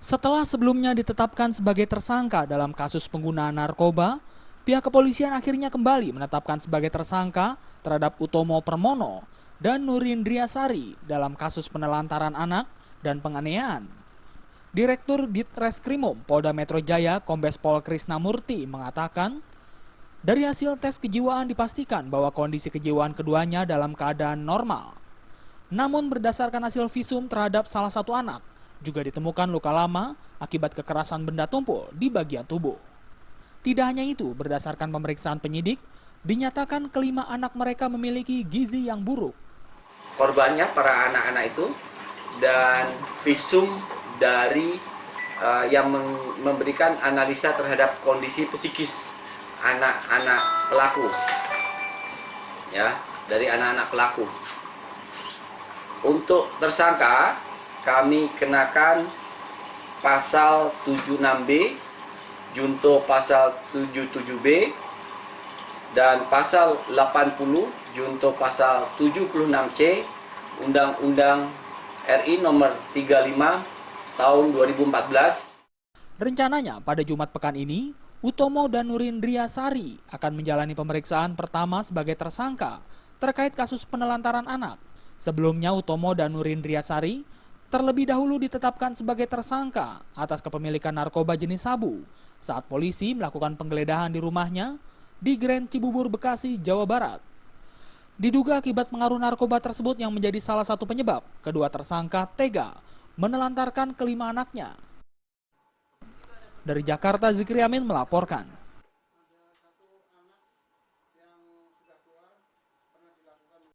Setelah sebelumnya ditetapkan sebagai tersangka dalam kasus penggunaan narkoba, pihak kepolisian akhirnya kembali menetapkan sebagai tersangka terhadap Utomo Permono dan Nurindriasari dalam kasus penelantaran anak dan penganiayaan. Direktur Ditreskrimum Polda Metro Jaya Kombes Pol Krisnamurti mengatakan, dari hasil tes kejiwaan dipastikan bahwa kondisi kejiwaan keduanya dalam keadaan normal. Namun berdasarkan hasil visum terhadap salah satu anak, juga ditemukan luka lama akibat kekerasan benda tumpul di bagian tubuh. Tidak hanya itu, berdasarkan pemeriksaan penyidik, dinyatakan kelima anak mereka memiliki gizi yang buruk. Korbannya para anak-anak itu dan visum dari yang memberikan analisa terhadap kondisi psikis anak-anak pelaku, ya, dari anak-anak pelaku. Untuk tersangka kami kenakan pasal 76B, junto pasal 77B, dan pasal 80, junto pasal 76C, Undang-Undang RI nomor 35 tahun 2014. Rencananya pada Jumat pekan ini, Utomo dan Nurindriasari akan menjalani pemeriksaan pertama sebagai tersangka terkait kasus penelantaran anak. Sebelumnya Utomo dan Nurindriasari terlebih dahulu ditetapkan sebagai tersangka atas kepemilikan narkoba jenis sabu saat polisi melakukan penggeledahan di rumahnya di Grand Cibubur, Bekasi, Jawa Barat. Diduga akibat pengaruh narkoba tersebut yang menjadi salah satu penyebab kedua tersangka tega menelantarkan kelima anaknya. Dari Jakarta, Zikri Amin melaporkan.